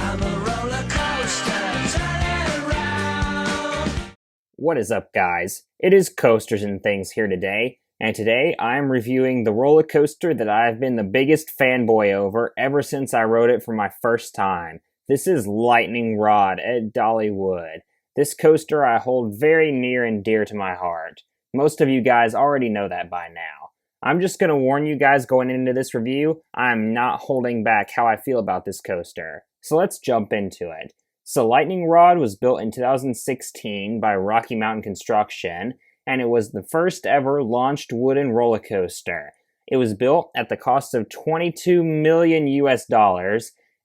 I'm a roller coaster, turning round. What is up, guys? It is Coasters and Things here today, and today I'm reviewing the roller coaster that I've been the biggest fanboy over ever since I rode it for my first time. This is Lightning Rod at Dollywood. This coaster I hold very near and dear to my heart. Most of you guys already know that by now. I'm just going to warn you guys going into this review, I'm not holding back how I feel about this coaster. So let's jump into it. So Lightning Rod was built in 2016 by Rocky Mountain Construction, and it was the first ever launched wooden roller coaster. It was built at the cost of $22 million US,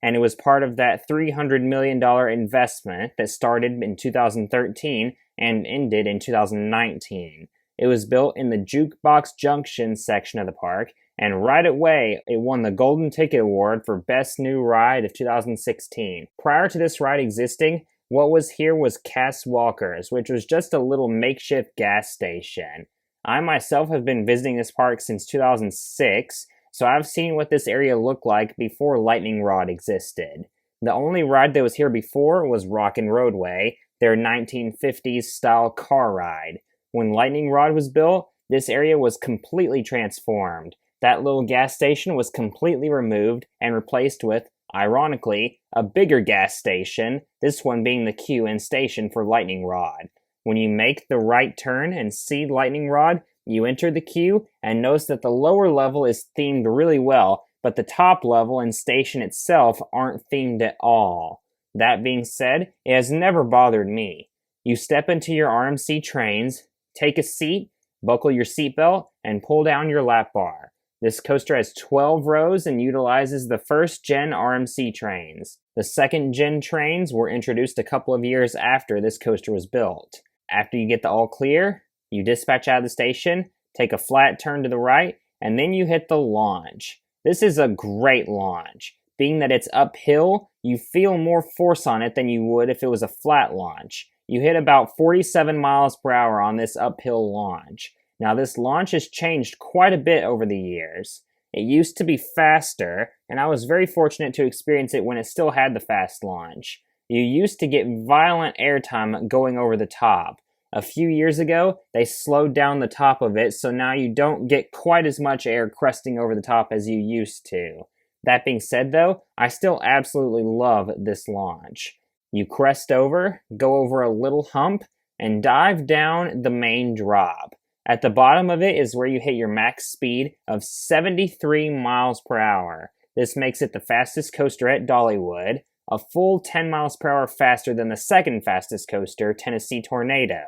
and it was part of that $300 million investment that started in 2013 and ended in 2019. It was built in the Jukebox Junction section of the park, and right away, it won the Golden Ticket Award for Best New Ride of 2016. Prior to this ride existing, what was here was Cass Walker's, which was just a little makeshift gas station. I myself have been visiting this park since 2006, so I've seen what this area looked like before Lightning Rod existed. The only ride that was here before was Rockin' Roadway, their 1950s style car ride. When Lightning Rod was built, this area was completely transformed. That little gas station was completely removed and replaced with, ironically, a bigger gas station, this one being the queue-in station for Lightning Rod. When you make the right turn and see Lightning Rod, you enter the queue and notice that the lower level is themed really well, but the top level and station itself aren't themed at all. That being said, it has never bothered me. You step into your RMC trains, take a seat, buckle your seatbelt, and pull down your lap bar. This coaster has 12 rows and utilizes the first-gen RMC trains. The second-gen trains were introduced a couple of years after this coaster was built. After you get the all clear, you dispatch out of the station, take a flat turn to the right, and then you hit the launch. This is a great launch. Being that it's uphill, you feel more force on it than you would if it was a flat launch. You hit about 47 miles per hour on this uphill launch. Now this launch has changed quite a bit over the years. It used to be faster, and I was very fortunate to experience it when it still had the fast launch. You used to get violent airtime going over the top. A few years ago, they slowed down the top of it, so now you don't get quite as much air cresting over the top as you used to. That being said though, I still absolutely love this launch. You crest over, go over a little hump, and dive down the main drop. At the bottom of it is where you hit your max speed of 73 miles per hour. This makes it the fastest coaster at Dollywood, a full 10 miles per hour faster than the second fastest coaster, Tennessee Tornado.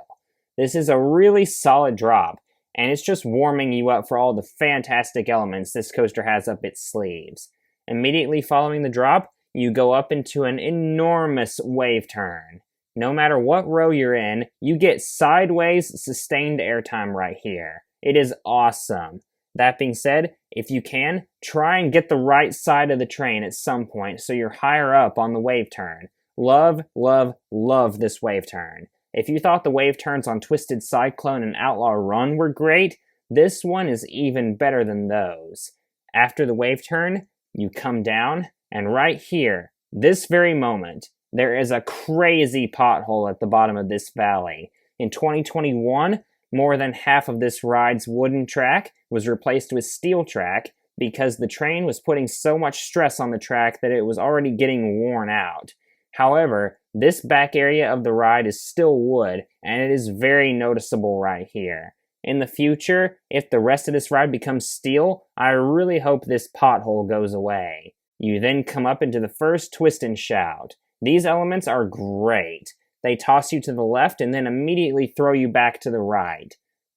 This is a really solid drop, and it's just warming you up for all the fantastic elements this coaster has up its sleeves. Immediately following the drop, you go up into an enormous wave turn. No matter what row you're in, you get sideways sustained airtime right here. It is awesome. That being said, if you can, try and get the right side of the train at some point so you're higher up on the wave turn. Love, love, love this wave turn. If you thought the wave turns on Twisted Cyclone and Outlaw Run were great, this one is even better than those. After the wave turn, you come down, and right here, this very moment, there is a crazy pothole at the bottom of this valley. In 2021, more than half of this ride's wooden track was replaced with steel track because the train was putting so much stress on the track that it was already getting worn out. However, this back area of the ride is still wood, and it is very noticeable right here. In the future, if the rest of this ride becomes steel, I really hope this pothole goes away. You then come up into the first twist and shout. These elements are great. They toss you to the left and then immediately throw you back to the right.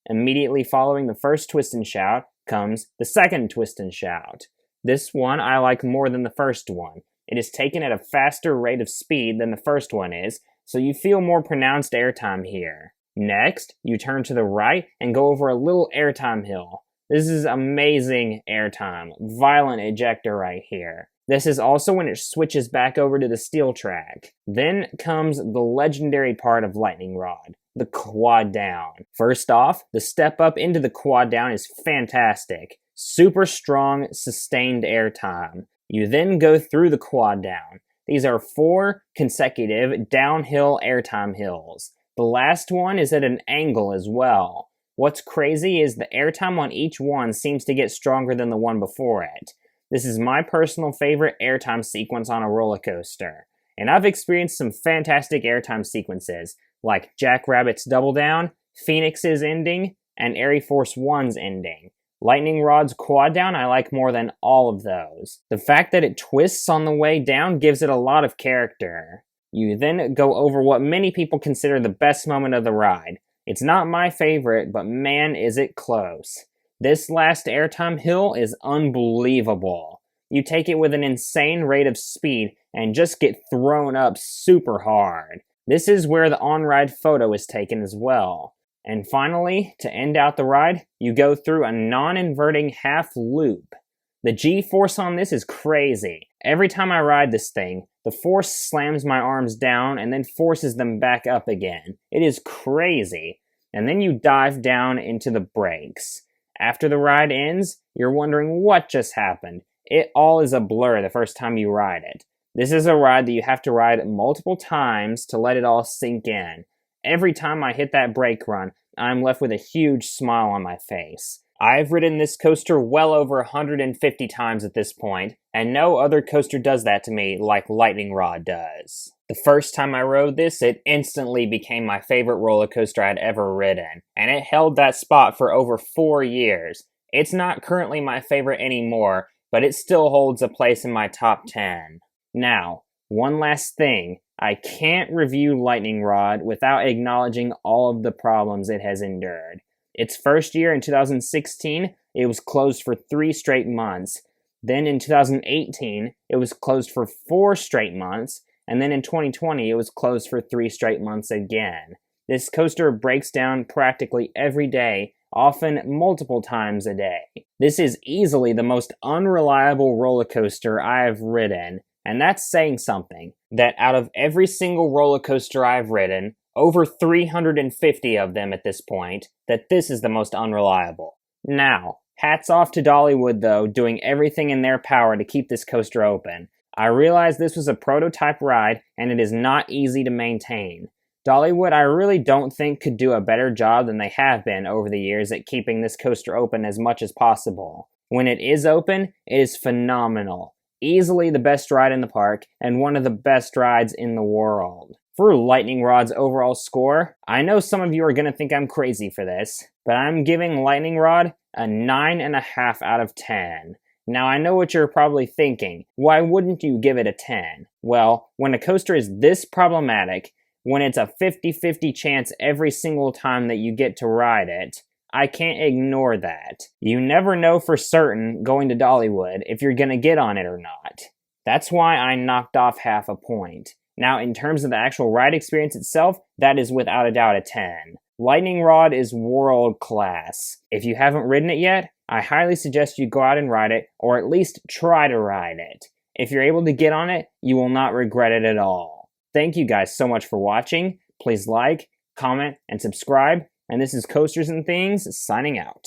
Immediately following the first twist and shout comes the second twist and shout. This one I like more than the first one. It is taken at a faster rate of speed than the first one is, so you feel more pronounced airtime here. Next, you turn to the right and go over a little airtime hill. This is amazing airtime. Violent ejector right here. This is also when it switches back over to the steel track. Then comes the legendary part of Lightning Rod, the quad down. First off, the step up into the quad down is fantastic. Super strong, sustained airtime. You then go through the quad down. These are 4 consecutive downhill airtime hills. The last one is at an angle as well. What's crazy is the airtime on each one seems to get stronger than the one before it. This is my personal favorite airtime sequence on a roller coaster. And I've experienced some fantastic airtime sequences, like Jackrabbit's Double Down, Phoenix's ending, and Air Force One's ending. Lightning Rod's Quad Down I like more than all of those. The fact that it twists on the way down gives it a lot of character. You then go over what many people consider the best moment of the ride. It's not my favorite, but man is it close. This last airtime hill is unbelievable. You take it with an insane rate of speed and just get thrown up super hard. This is where the on-ride photo is taken as well. And finally, to end out the ride, you go through a non-inverting half loop. The G-force on this is crazy. Every time I ride this thing, the force slams my arms down and then forces them back up again. It is crazy. And then you dive down into the brakes. After the ride ends, you're wondering what just happened. It all is a blur the first time you ride it. This is a ride that you have to ride multiple times to let it all sink in. Every time I hit that brake run, I'm left with a huge smile on my face. I've ridden this coaster well over 150 times at this point, and no other coaster does that to me like Lightning Rod does. The first time I rode this, it instantly became my favorite roller coaster I'd ever ridden, and it held that spot for over 4 years. It's not currently my favorite anymore, but it still holds a place in my top 10. Now, one last thing. I can't review Lightning Rod without acknowledging all of the problems it has endured. Its first year in 2016, it was closed for 3 straight months. Then in 2018, it was closed for 4 straight months. And then in 2020, it was closed for 3 straight months again. This coaster breaks down practically every day, often multiple times a day. This is easily the most unreliable roller coaster I have ridden. And that's saying something, that out of every single roller coaster I've ridden, over 350 of them at this point, that this is the most unreliable. Now, hats off to Dollywood though, doing everything in their power to keep this coaster open. I realize this was a prototype ride, and it is not easy to maintain. Dollywood I really don't think could do a better job than they have been over the years at keeping this coaster open as much as possible. When it is open, it is phenomenal. Easily the best ride in the park, and one of the best rides in the world. For Lightning Rod's overall score, I know some of you are going to think I'm crazy for this, but I'm giving Lightning Rod a 9.5 out of 10. Now I know what you're probably thinking, why wouldn't you give it a 10? Well, when a coaster is this problematic, when it's a 50-50 chance every single time that you get to ride it, I can't ignore that. You never know for certain going to Dollywood if you're gonna get on it or not. That's why I knocked off half a point. Now, in terms of the actual ride experience itself, that is without a doubt a 10. Lightning Rod is world class. If you haven't ridden it yet, I highly suggest you go out and ride it, or at least try to ride it. If you're able to get on it, you will not regret it at all. Thank you guys so much for watching. Please like, comment, and subscribe. And this is Coasters and Things, signing out.